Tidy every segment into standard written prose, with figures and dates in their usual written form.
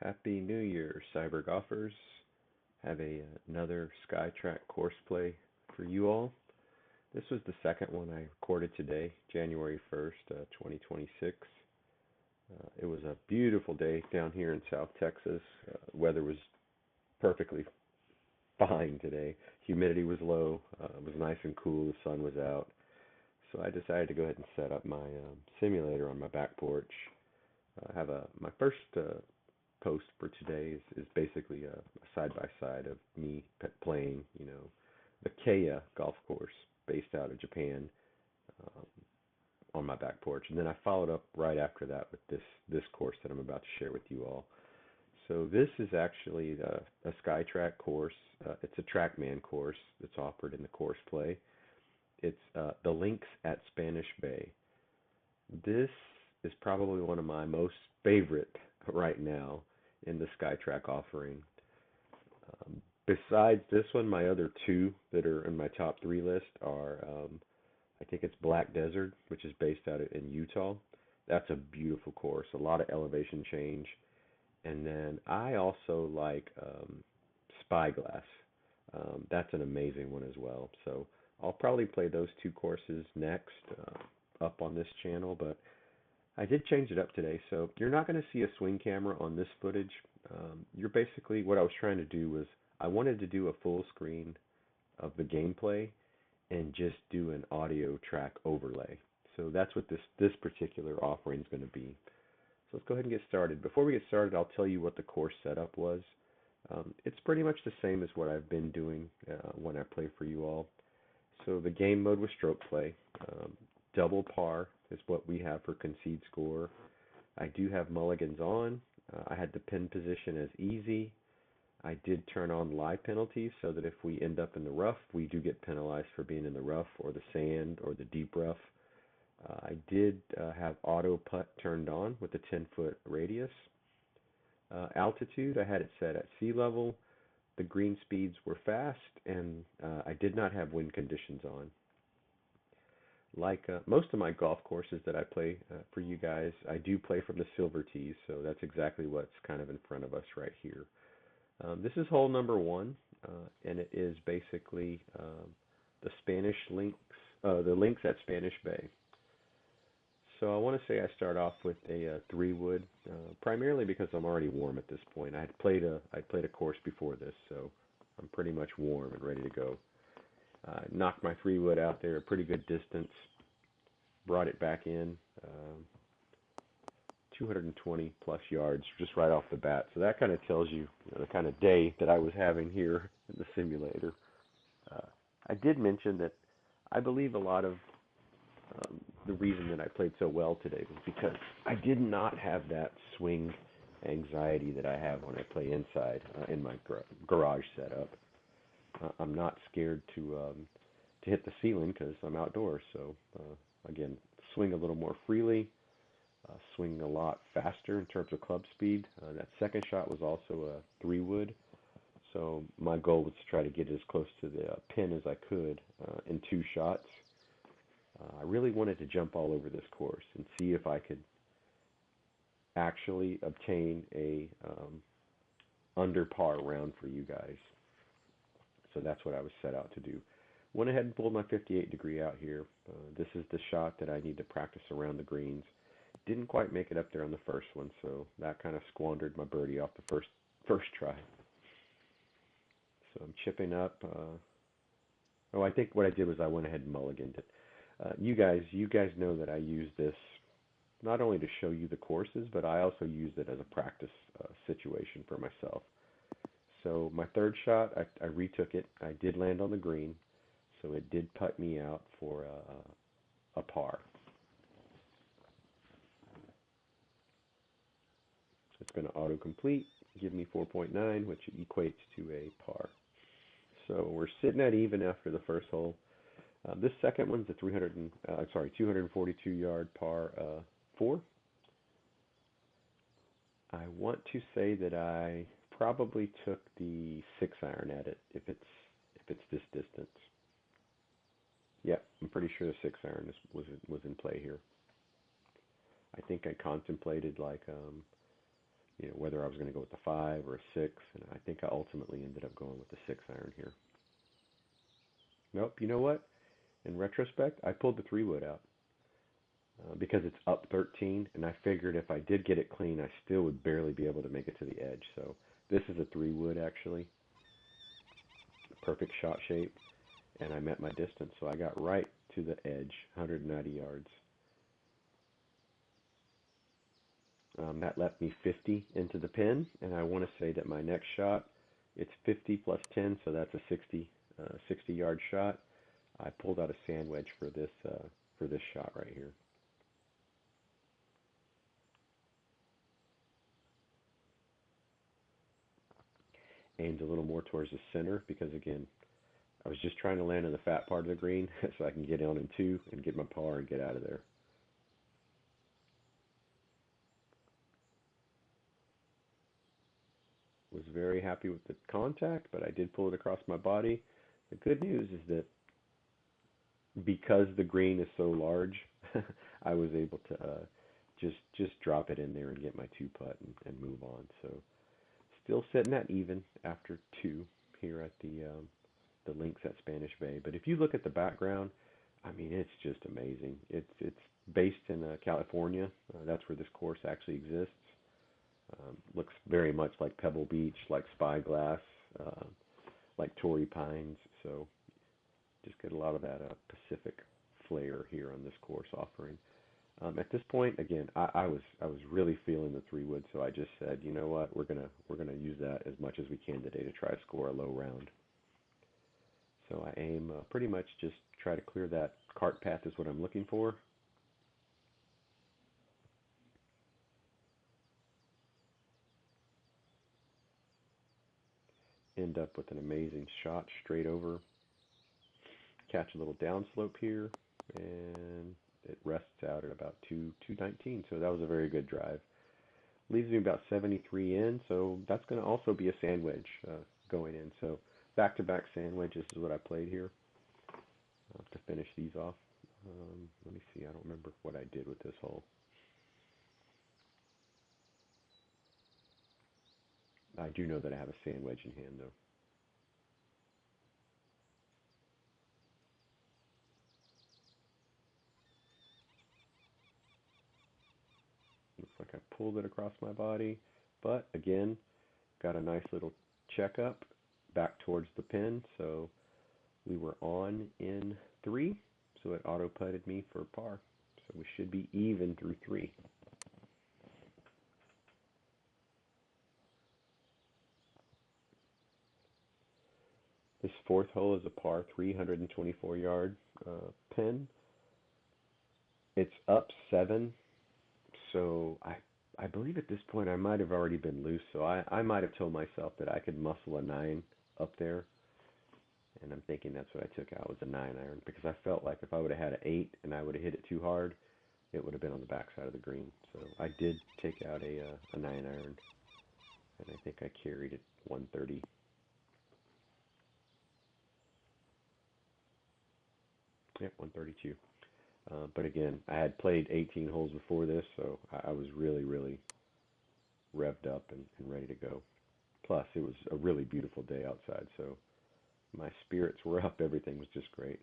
Happy New Year, cyber golfers. Have another SkyTrak course play for you all. This was the second one I recorded today, January 1st, 2026. It was a beautiful day down here in South Texas. Weather was perfectly fine today. Humidity was low. It was nice and cool. The sun was out. So I decided to go ahead and set up my simulator on my back porch. I have my first post for today is basically a side by side of me playing, the Kea golf course based out of Japan, um, on my back porch, and then I followed up right after that with this course that I'm about to share with you all. So this is actually a SkyTrak course. It's a TrackMan course that's offered in the course play. It's the Links at Spanish Bay. This is probably one of my most favorite right now in the SkyTrak offering. Besides this one, my other two that are in my top three list are, I think it's Black Desert, which is based out in Utah. That's a beautiful course, a lot of elevation change. And then I also like Spyglass. That's an amazing one as well. So I'll probably play those two courses next up on this channel, but I did change it up today, so you're not going to see a swing camera on this footage. You're basically, what I was trying to do was, I wanted to do a full screen of the gameplay and just do an audio track overlay. So that's what this particular offering is going to be. So let's go ahead and get started. Before we get started, I'll tell you what the course setup was. It's pretty much the same as what I've been doing when I play for you all. So the game mode was stroke play. Double par is what we have for concede score. I do have mulligans on. I had the pin position as easy. I did turn on lie penalties so that if we end up in the rough, we do get penalized for being in the rough or the sand or the deep rough. I did have auto putt turned on with a 10-foot radius. Altitude, I had it set at sea level. The green speeds were fast, and I did not have wind conditions on. Like most of my golf courses that I play for you guys, I do play from the silver tees, so that's exactly what's kind of in front of us right here. This is hole number one, and it is basically the Spanish links, the links at Spanish Bay. So I want to say I start off with a 3-wood, primarily because I'm already warm at this point. I played a course before this, so I'm pretty much warm and ready to go. Knocked my 3-wood out there a pretty good distance, brought it back in, 220 plus yards just right off the bat. So that kind of tells you, the kind of day that I was having here in the simulator. I did mention that I believe a lot of the reason that I played so well today was because I did not have that swing anxiety that I have when I play inside in my garage setup. I'm not scared to hit the ceiling because I'm outdoors. So again, swing a little more freely, swing a lot faster in terms of club speed. That second shot was also a 3-wood. So my goal was to try to get as close to the pin as I could in 2 shots. I really wanted to jump all over this course and see if I could actually obtain a under par round for you guys. So that's what I was set out to do. Went ahead and pulled my 58-degree out here. This is the shot that I need to practice around the greens. Didn't quite make it up there on the first one, so that kind of squandered my birdie off the first try. So I'm chipping up. I think what I did was I went ahead and mulliganed it. You guys know that I use this not only to show you the courses, but I also used it as a practice situation for myself. So my third shot, I retook it. I did land on the green, so it did putt me out for a par. So it's going to autocomplete, give me 4.9, which equates to a par. So we're sitting at even after the first hole. This second one's a 242-yard par 4. I want to say that I probably took the 6-iron at it if it's this distance. Yeah, I'm pretty sure the 6-iron was in play here. I think I contemplated like whether I was going to go with the 5 or a 6, and I think I ultimately ended up going with the 6 iron here. Nope, you know what? In retrospect, I pulled the 3 wood out because it's up 13, and I figured if I did get it clean, I still would barely be able to make it to the edge. So this is a 3 wood actually, perfect shot shape, and I met my distance, so I got right to the edge, 190 yards. That left me 50 into the pin, and I want to say that my next shot, it's 50 plus 10, so that's a 60-yard shot. I pulled out a sand wedge for this shot right here. Aimed a little more towards the center because again, I was just trying to land in the fat part of the green so I can get on in 2 and get my par and get out of there. Was very happy with the contact, but I did pull it across my body. The good news is that because the green is so large, I was able to just drop it in there and get my 2 putt and move on. So still sitting at even after 2 here at the links at Spanish Bay. But if you look at the background, I mean, it's just amazing. It's based in California. That's where this course actually exists. Looks very much like Pebble Beach, like Spyglass, uh, like Torrey Pines. So just get a lot of that Pacific flair here on this course offering. At this point, again, I was really feeling the 3 wood, so I just said, you know what, we're gonna use that as much as we can today to try to score a low round. So I aim pretty much just try to clear that cart path is what I'm looking for. End up with an amazing shot straight over. Catch a little downslope here, and it rests out at about 219. So that was a very good drive. Leaves me about 73 in, so that's going to also be a sand wedge going in. So back-to-back sand wedges is what I played here to finish these off. Let me see. I don't remember what I did with this hole. I do know that I have a sand wedge in hand, though. Looks like I pulled it across my body, but again, got a nice little checkup back towards the pin. So we were on in 3, so it auto putted me for par. So we should be even through 3. This 4th hole is a par 324-yard pin. It's up 7, so I believe at this point I might have already been loose. So I might have told myself that I could muscle a 9 up there, and I'm thinking that's what I took out was a 9 iron because I felt like if I would have had an 8 and I would have hit it too hard, it would have been on the backside of the green. So I did take out a 9 iron, and I think I carried it 130. Yep, 132. But again, I had played 18 holes before this, so I was really, really revved up and ready to go. Plus, it was a really beautiful day outside, so my spirits were up. Everything was just great.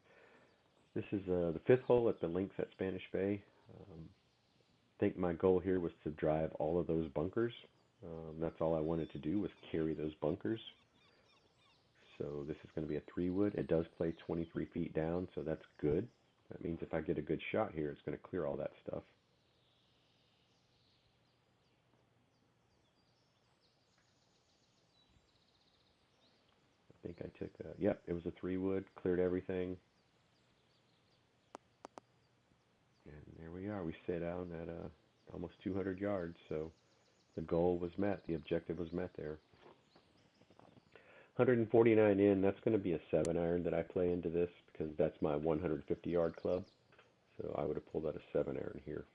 This is the 5th hole at the links at Spanish Bay. I think my goal here was to drive all of those bunkers. That's all I wanted to do was carry those bunkers. So this is going to be a 3 wood. It does play 23 feet down, so that's good. That means if I get a good shot here, it's going to clear all that stuff. I think I took yep, it was a 3 wood, cleared everything. And there we are. We sit down at almost 200 yards, so the goal was met. The objective was met there. 149 in, that's going to be a 7 iron that I play into this because that's my 150-yard club. So I would have pulled out a 7 iron here.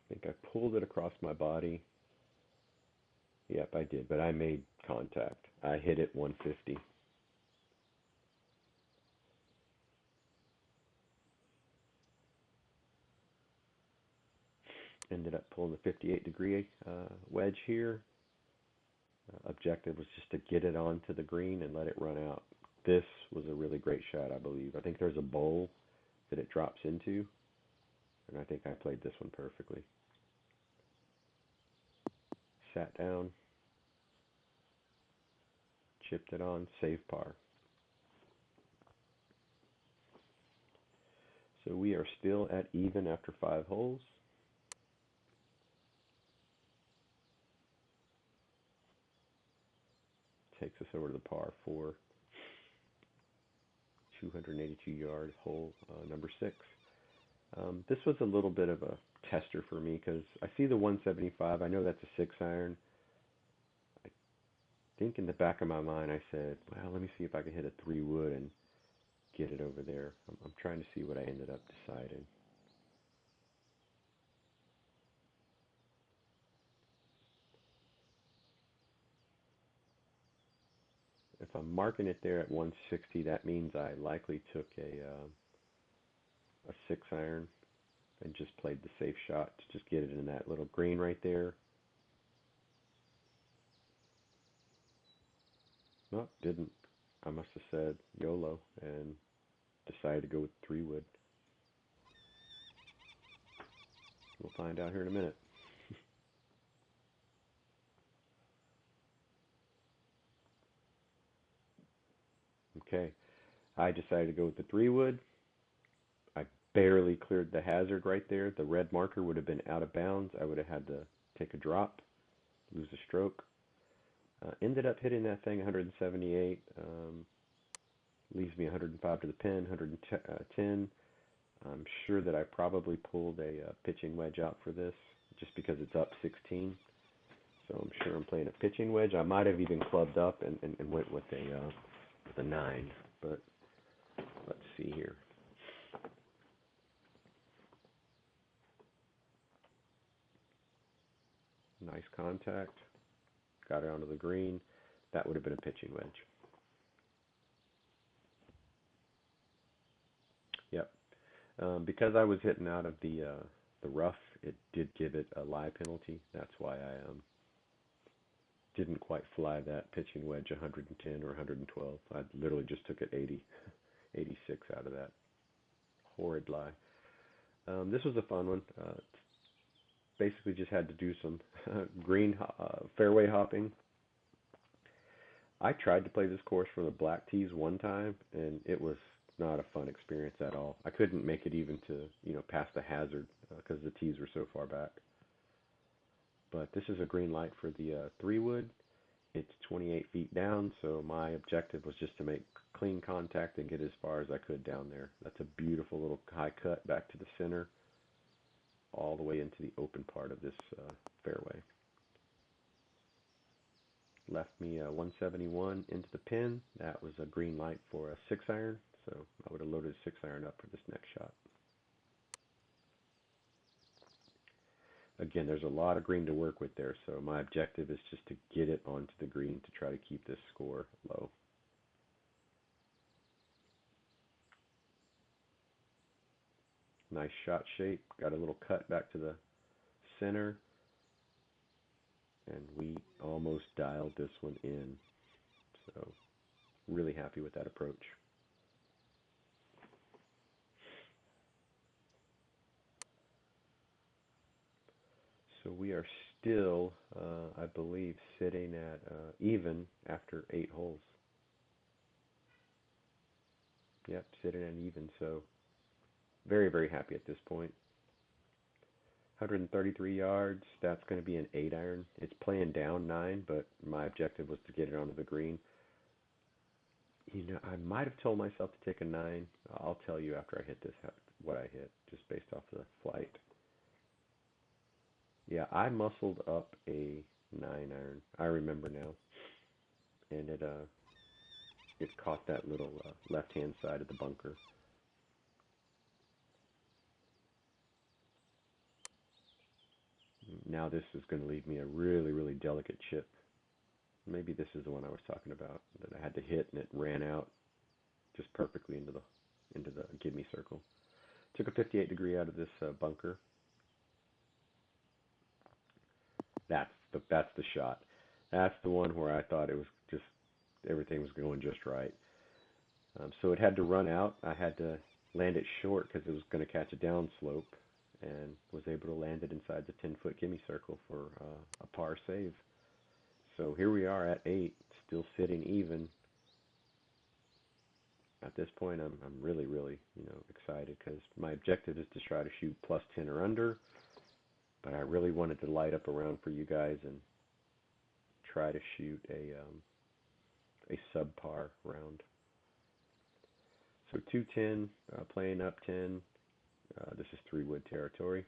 I think I pulled it across my body. Yep, I did, but I made contact. I hit it 150. Ended up pulling the 58-degree wedge here. Objective was just to get it onto the green and let it run out. This was a really great shot, I believe. I think there's a bowl that it drops into, and I think I played this one perfectly. Sat down, chipped it on, save par. So we are still at even after 5 holes. Takes us over to the par 4, 282-yard hole number 6. This was a little bit of a tester for me because I see the 175. I know that's a 6-iron. I think in the back of my mind I said, well, let me see if I can hit a 3-wood and get it over there. I'm trying to see what I ended up deciding. If I'm marking it there at 160, that means I likely took a 6-iron and just played the safe shot to just get it in that little green right there. No, didn't. I must have said YOLO and decided to go with 3-wood. We'll find out here in a minute. Okay, I decided to go with the 3-wood. I barely cleared the hazard right there. The red marker would have been out of bounds. I would have had to take a drop, lose a stroke. Ended up hitting that thing 178. Leaves me 105 to the pin, 110. I'm sure that I probably pulled a pitching wedge out for this just because it's up 16. So I'm sure I'm playing a pitching wedge. I might have even clubbed up and went with a 9. But let's see here. Nice contact. Got it onto the green. That would have been a pitching wedge. Yep. Because I was hitting out of the rough, it did give it a lie penalty. That's why I didn't quite fly that pitching wedge 110 or 112. I literally just took it 80, 86 out of that. Horrid lie. This was a fun one. Basically just had to do some green fairway hopping. I tried to play this course from the black tees one time, and it was not a fun experience at all. I couldn't make it even to past the hazard because the tees were so far back. But this is a green light for the 3-wood. It's 28 feet down, so my objective was just to make clean contact and get as far as I could down there. That's a beautiful little high cut back to the center, all the way into the open part of this fairway. Left me a 171 into the pin. That was a green light for a 6-iron, so I would have loaded a 6-iron up for this next shot. Again, there's a lot of green to work with there, so my objective is just to get it onto the green to try to keep this score low. Nice shot shape. Got a little cut back to the center, and we almost dialed this one in. So really happy with that approach. So we are still, I believe, sitting at even after 8 holes. Yep, sitting at even. So very, very happy at this point. 133 yards. That's going to be an 8-iron. It's playing down 9, but my objective was to get it onto the green. I might have told myself to take a 9. I'll tell you after I hit this what I hit, just based off the flight. Yeah, I muscled up a 9-iron. I remember now, and it caught that little left-hand side of the bunker. Now this is going to leave me a really, really delicate chip. Maybe this is the one I was talking about that I had to hit and it ran out just perfectly into the gimme circle. Took a 58 degree out of this bunker. That's the shot. That's the one where I thought it was just everything was going just right. So it had to run out. I had to land it short because it was going to catch a downslope, and was able to land it inside the 10-foot gimme circle for a par save. So here we are at 8, still sitting even. At this point, I'm really excited because my objective is to try to shoot plus 10 or under, but I really wanted to light up around for you guys and try to shoot a subpar round. So 210, playing up 10. This is 3-wood territory.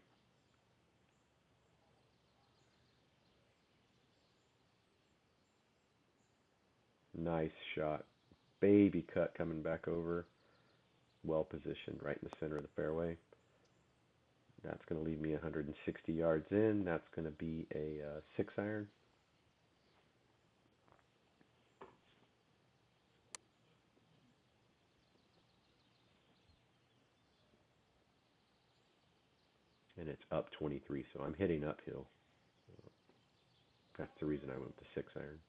Nice shot. Baby cut coming back over. Well positioned right in the center of the fairway. That's going to leave me 160 yards in. That's going to be a 6-iron. And it's up 23, so I'm hitting uphill. That's the reason I went with the 6-iron.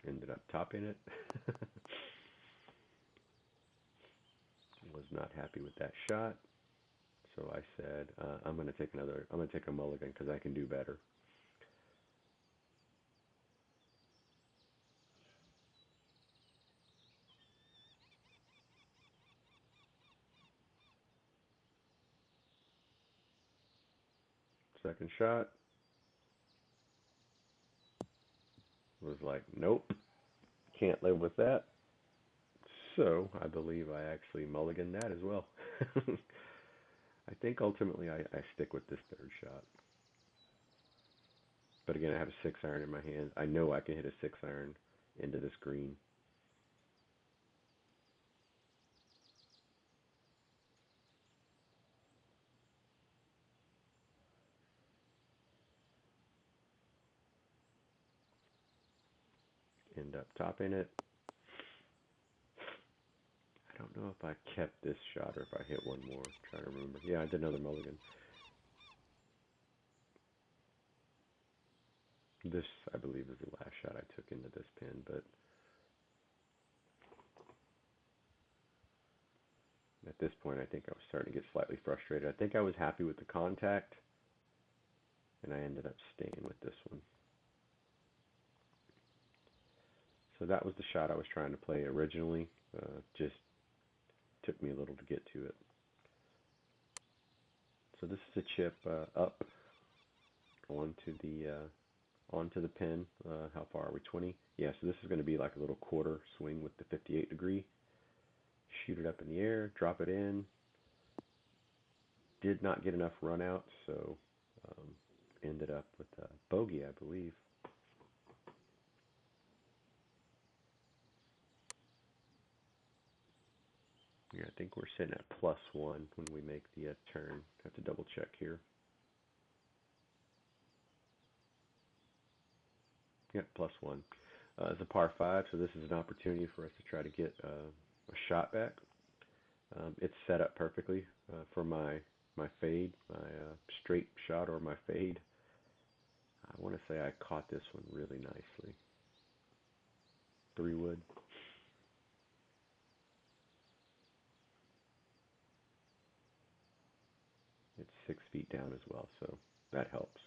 Ended up topping it. Was not happy with that shot. So I said, I'm going to take a mulligan because I can do better. Second shot was like, nope, can't live with that. So I believe I actually mulliganed that as well. I think ultimately I stick with this third shot. But again, I have a 6-iron in my hand. I know I can hit a 6-iron into this green. End up topping it. I don't know if I kept this shot or if I hit one more. I'm trying to remember. Yeah, I did another mulligan. This, I believe, is the last shot I took into this pin, but at this point, I think I was starting to get slightly frustrated. I think I was happy with the contact, and I ended up staying with this one. So that was the shot I was trying to play originally. Just took me a little to get to it. So this is a chip up onto the pin. How far are we? 20? Yeah, so this is going to be like a little quarter swing with the 58 degree. Shoot it up in the air, drop it in. Did not get enough run out, so ended up with a bogey, I believe. Yeah, I think we're sitting at +1 when we make the turn. Have to double check here. Yep, +1. It's a par 5, so this is an opportunity for us to try to get a shot back. It's set up perfectly for my fade, my straight shot or my fade. I want to say I caught this one really nicely. 3-wood. It's 6 feet down as well, so that helps.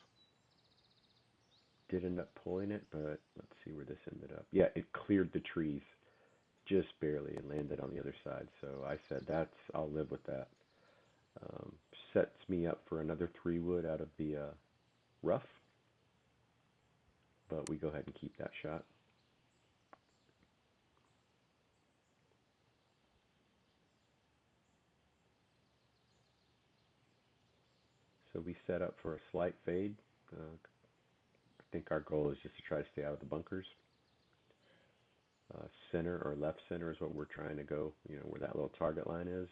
Did end up pulling it, but let's see where this ended up. Yeah, it cleared the trees just barely and landed on the other side. So I said, I'll live with that. Sets me up for another 3-wood out of the rough, but we go ahead and keep that shot. So we set up for a slight fade. I think our goal is just to try to stay out of the bunkers. Center or left center is what we're trying to go, where that little target line is.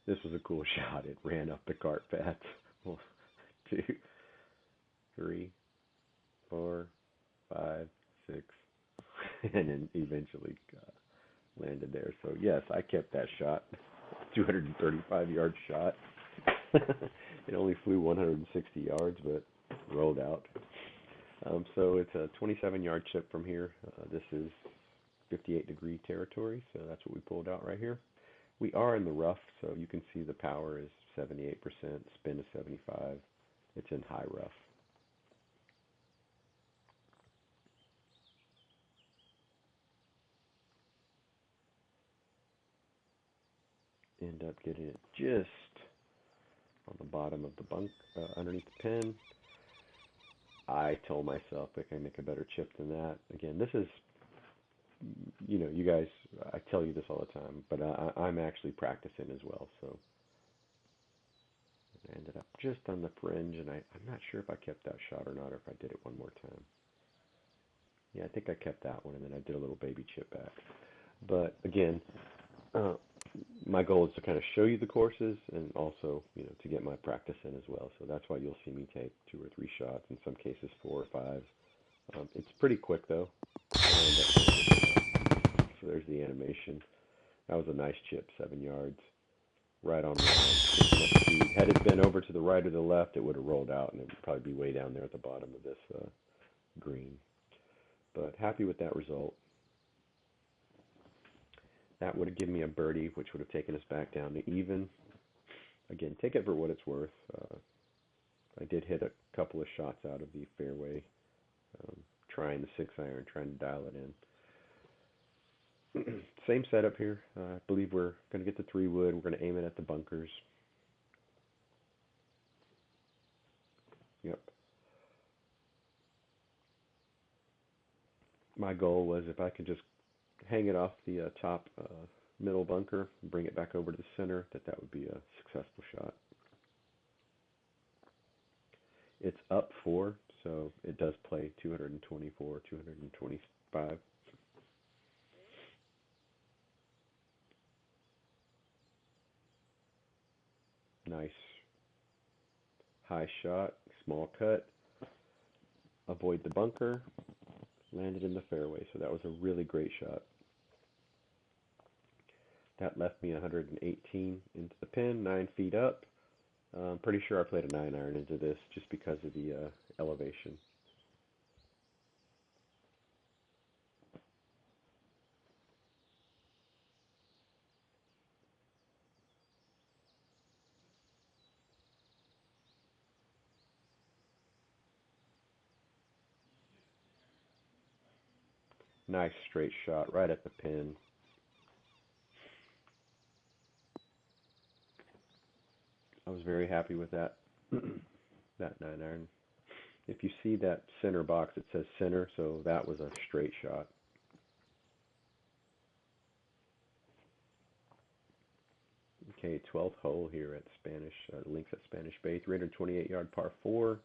This was a cool shot. It ran up the cart path. 1, 2, 3, 4, 5, 6, and then eventually landed there. So yes, I kept that shot. 235-yard shot. It only flew 160 yards, but rolled out. So it's a 27-yard chip from here. This is 58-degree territory, so that's what we pulled out right here. We are in the rough, so you can see the power is 78%, spin is 75. It's in high rough. End up getting it just on the bottom of the bunk, underneath the pin. I told myself I can make a better chip than that. Again, this is, you guys, I tell you this all the time, but I'm actually practicing as well. So I ended up just on the fringe, and I'm not sure if I kept that shot or not, or if I did it one more time. Yeah, I think I kept that one, and then I did a little baby chip back. But again, my goal is to kind of show you the courses and also, to get my practice in as well. So that's why you'll see me take 2 or 3 shots, in some cases 4 or 5. It's pretty quick though. So there's the animation. That was a nice chip, 7 yards, right on line. Had it been over to the right or the left, it would have rolled out, and it would probably be way down there at the bottom of this green. But happy with that result. That would have given me a birdie, which would have taken us back down to even. Again, take it for what it's worth. I did hit a couple of shots out of the fairway, trying the 6-iron, trying to dial it in. Same setup here. I believe we're going to get the 3-wood. We're going to aim it at the bunkers. Yep. My goal was if I could just hang it off the top middle bunker, bring it back over to the center, that would be a successful shot. It's up 4, so it does play 224, 225. Nice high shot, small cut, avoid the bunker, landed in the fairway, so that was a really great shot. That left me 118 into the pin, 9 feet up. I'm pretty sure I played a 9-iron into this just because of the elevation. Nice straight shot right at the pin. I was very happy with that, that 9-iron. If you see that center box, it says center, so that was a straight shot. Okay, 12th hole here at Spanish, links at Spanish Bay, 328-yard par 4.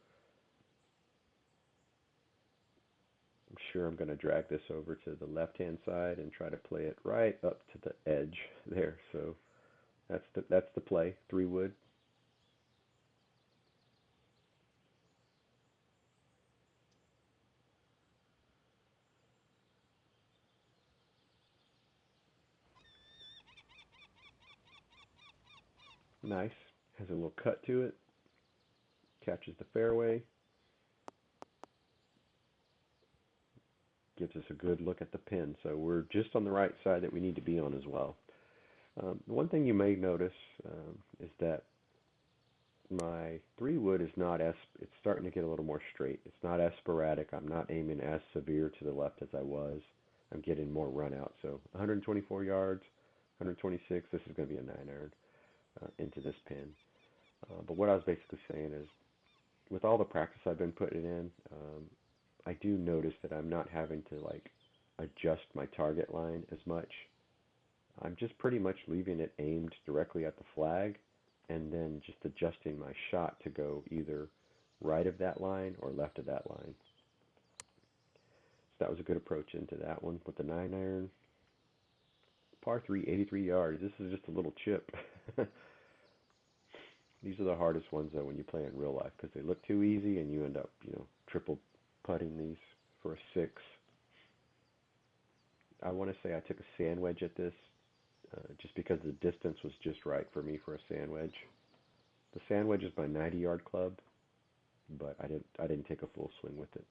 I'm sure I'm going to drag this over to the left-hand side and try to play it right up to the edge there. So that's the play, 3-wood. Nice. Has a little cut to it. Catches the fairway. Gives us a good look at the pin. So we're just on the right side that we need to be on as well. One thing you may notice is that my 3-wood is not as, it's starting to get a little more straight. It's not as sporadic. I'm not aiming as severe to the left as I was. I'm getting more run out. So 124 yards, 126. This is going to be a 9-iron into this pin. But what I was basically saying is, with all the practice I've been putting in, I do notice that I'm not having to adjust my target line as much. I'm just pretty much leaving it aimed directly at the flag and then just adjusting my shot to go either right of that line or left of that line. So that was a good approach into that one with the 9 iron. Par 3, 83 yards. This is just a little chip. These are the hardest ones though when you play in real life because they look too easy and you end up, triple putting these for a 6. I want to say I took a sand wedge at this just because the distance was just right for me for a sand wedge. The sand wedge is my 90-yard club, but I didn't take a full swing with it.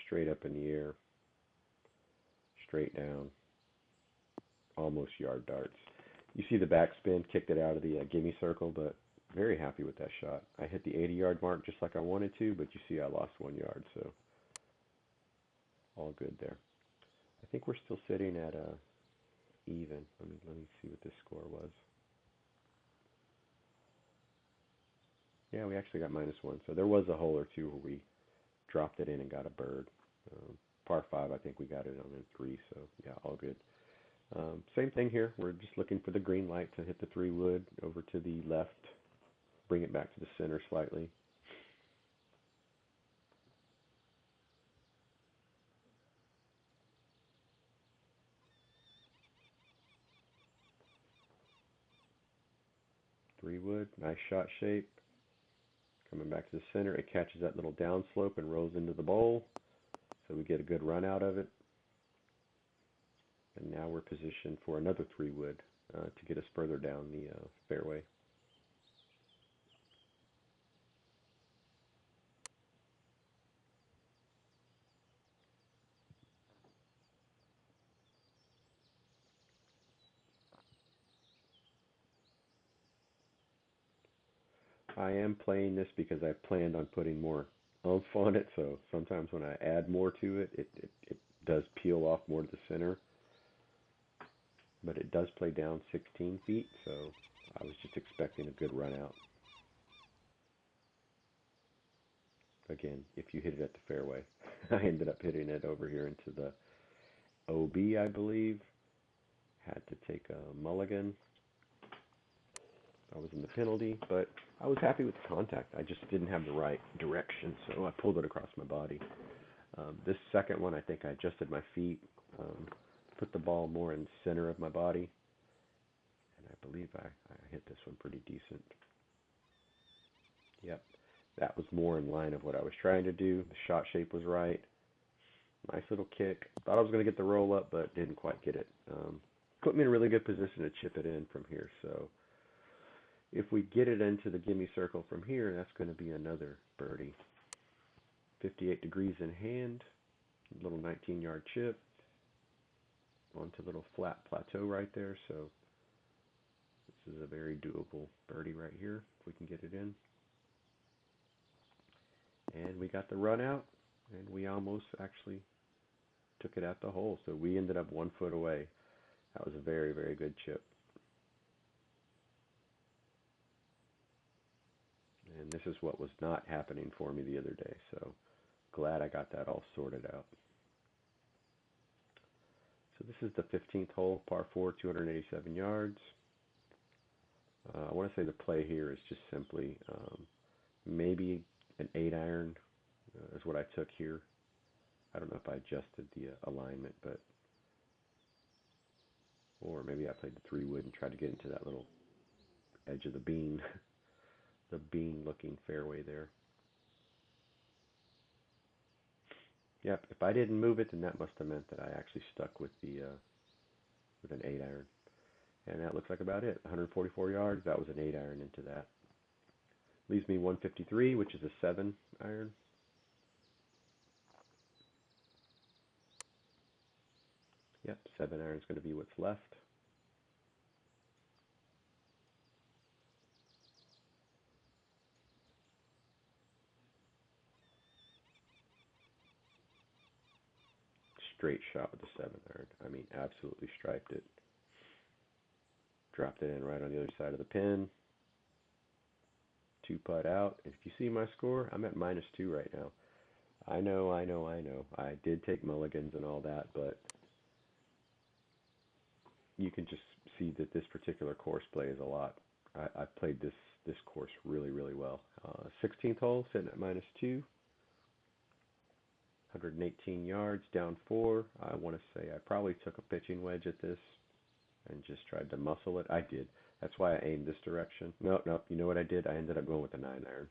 Straight up in the air, straight down, almost yard darts. You see the backspin, kicked it out of the gimme circle, but very happy with that shot. I hit the 80-yard mark just like I wanted to, but you see I lost 1 yard, so all good there. I think we're still sitting at even. Let me see what this score was. Yeah, we actually got -1. So there was a hole or two where we dropped it in and got a bird. Par 5, I think we got it on in 3, so yeah, all good. Same thing here. We're just looking for the green light to hit the 3-wood over to the left, bring it back to the center slightly. Three-wood, nice shot shape. Coming back to the center, it catches that little downslope and rolls into the bowl, so we get a good run out of it. And now we're positioned for another 3-wood to get us further down the fairway. I am playing this because I planned on putting more oomph on it, so sometimes when I add more to it, it does peel off more to the center. But it does play down 16 feet, so I was just expecting a good run out. Again, if you hit it at the fairway. I ended up hitting it over here into the OB, I believe. Had to take a mulligan. I was in the penalty, but I was happy with the contact. I just didn't have the right direction, so I pulled it across my body. This second one, I think I adjusted my feet, put the ball more in the center of my body, and I believe I hit this one pretty decent. Yep, that was more in line of what I was trying to do. The shot shape was right. Nice little kick. Thought I was going to get the roll up, but didn't quite get it. Put me in a really good position to chip it in from here, so if we get it into the gimme circle from here, that's going to be another birdie. 58 degrees in hand, little 19-yard chip onto a little flat plateau right there. So this is a very doable birdie right here if we can get it in. And we got the run out, and we almost actually took it at the hole. So we ended up 1 foot away. That was a very, very good chip. And this is what was not happening for me the other day, so glad I got that all sorted out. So this is the 15th hole, par 4, 287 yards. I want to say the play here is just simply maybe an 8-iron is what I took here. I don't know if I adjusted the alignment, but or maybe I played the 3-wood and tried to get into that little edge of the bean. The bean-looking fairway there. Yep, if I didn't move it, then that must have meant that I actually stuck with the with an 8-iron. And that looks like about it. 144 yards. That was an 8-iron into that. Leaves me 153, which is a 7-iron. Yep, 7-iron is going to be what's left. Straight shot with the 7-iron. I mean, absolutely striped it. Dropped it in right on the other side of the pin. 2 putt out. If you see my score, I'm at -2 right now. I know, I know, I know. I did take mulligans and all that, but you can just see that this particular course play is a lot. I played this course really, really well. 16th hole, sitting at -2, 118 yards, down 4. I want to say I probably took a pitching wedge at this and just tried to muscle it. I did. That's why I aimed this direction. No, no, you know what I did? I ended up going with a 9-iron.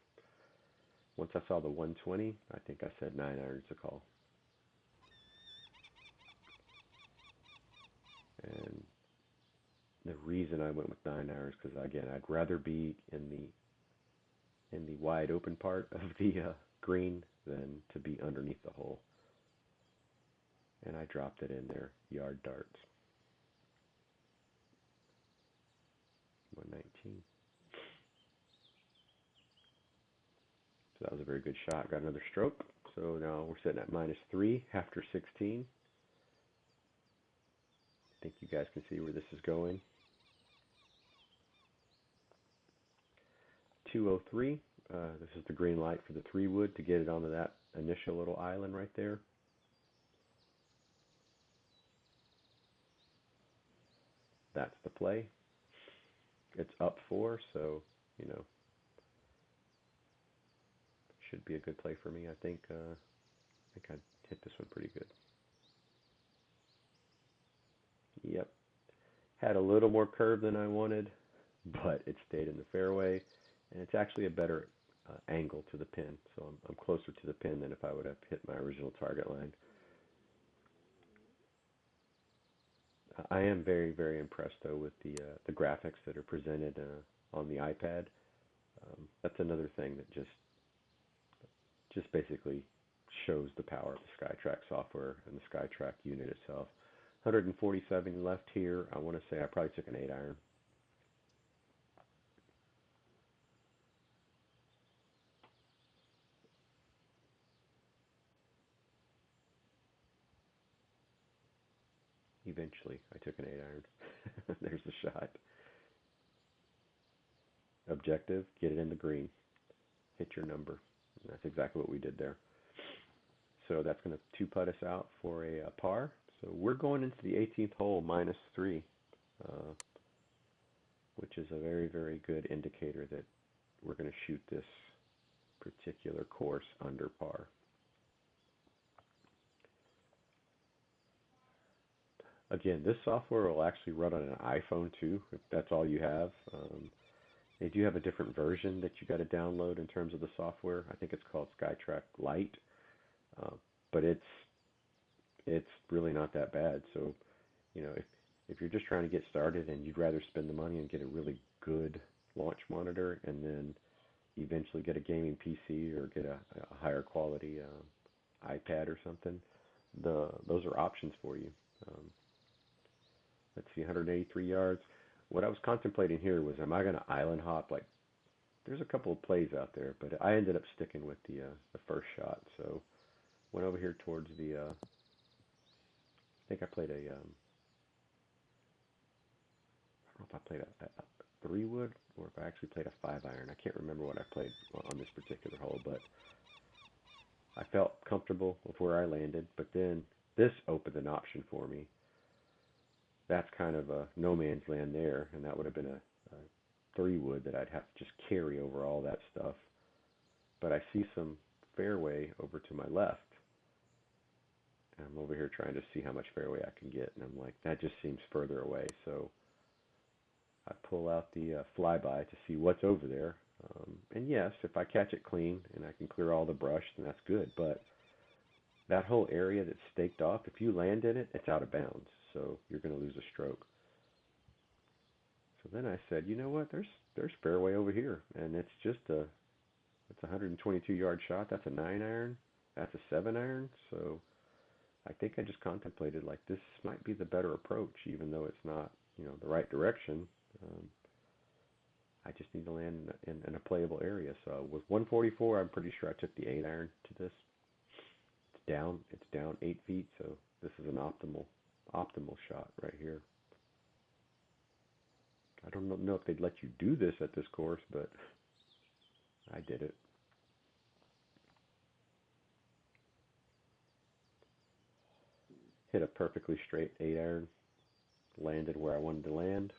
Once I saw the 120, I think I said 9-iron's the call. And the reason I went with 9-irons because again, I'd rather be in the wide open part of the green than to be underneath the hole. And I dropped it in there, yard darts. 119. So that was a very good shot. Got another stroke. So now we're sitting at -3 after 16. I think you guys can see where this is going. 203. This is the green light for the 3-wood to get it onto that initial little island right there. That's the play. It's up 4, so, you know, should be a good play for me. I think I hit this one pretty good. Yep. Had a little more curve than I wanted, but it stayed in the fairway, and it's actually a better angle to the pin, so I'm closer to the pin than if I would have hit my original target line. I am very, very impressed though with the graphics that are presented on the iPad. That's another thing that just basically shows the power of the SkyTrak software and the SkyTrak unit itself. 147 left here. I want to say I probably took an 8-iron. Eventually, I took an 8-iron. There's the shot. Objective, get it in the green. Hit your number. And that's exactly what we did there. So that's going to 2-putt us out for a par. So we're going into the 18th hole -3, which is a very, very good indicator that we're going to shoot this particular course under par. Again, this software will actually run on an iPhone too, if that's all you have. They do have a different version that you got to download in terms of the software. I think it's called SkyTrak Lite, but it's really not that bad. So, you know, if you're just trying to get started and you'd rather spend the money and get a really good launch monitor and then eventually get a gaming PC or get a higher quality iPad or something, those are options for you. Let's see, 183 yards. What I was contemplating here was, am I going to island hop? Like, there's a couple of plays out there, but I ended up sticking with the first shot. So went over here towards the. I think I played a. I don't know if I played a 3-wood or if I actually played a 5-iron. I can't remember what I played on this particular hole, but I felt comfortable with where I landed. But then this opened an option for me. That's kind of a no man's land there, and that would have been a 3-wood that I'd have to just carry over all that stuff. But I see some fairway over to my left. And I'm over here trying to see how much fairway I can get, and I'm like, that just seems further away. So I pull out the flyby to see what's over there. And yes, if I catch it clean and I can clear all the brush, then that's good. But that whole area that's staked off, if you land in it, it's out of bounds. So you're going to lose a stroke. So then I said, you know what? There's fairway over here, and it's just it's a 122-yard shot. That's a 9-iron. That's a 7-iron. So I think I just contemplated like this might be the better approach, even though it's not the right direction. I just need to land in a playable area. So with 144, I'm pretty sure I took the 8-iron to this. It's down 8 feet, so this is an optimal shot right here. I don't know if they'd let you do this at this course, but I did it. Hit a perfectly straight 8-iron, landed where I wanted to land,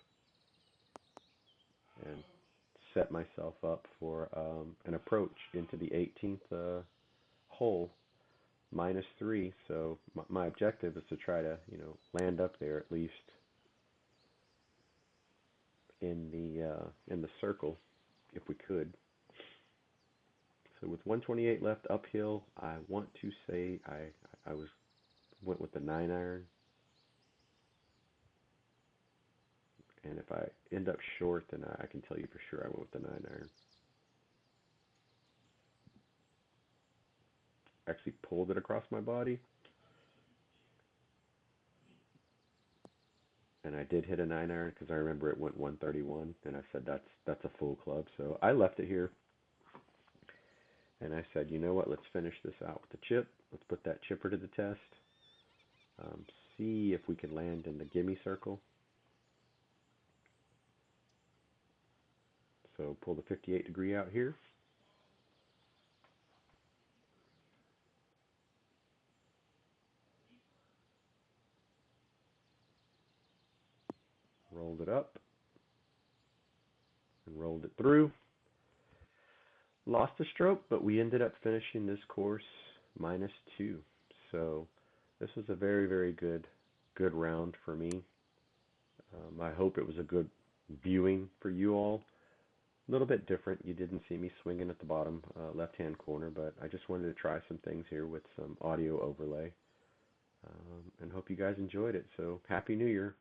and set myself up for an approach into the 18th hole, -3. So my objective is to try to, land up there at least in the circle, if we could. So with 128 left uphill, I want to say I went with the 9-iron, and if I end up short, then I can tell you for sure I went with the 9-iron. Actually pulled it across my body, and I did hit a 9-iron because I remember it went 131, and I said that's a full club. So I left it here, and I said, you know what? Let's finish this out with the chip. Let's put that chipper to the test. See if we can land in the gimme circle. So pull the 58 degree out here. Rolled it up and rolled it through. Lost a stroke, but we ended up finishing this course -2. So this was a very, very good round for me. I hope it was a good viewing for you all. A little bit different. You didn't see me swinging at the bottom left-hand corner, but I just wanted to try some things here with some audio overlay, and hope you guys enjoyed it. So Happy New Year.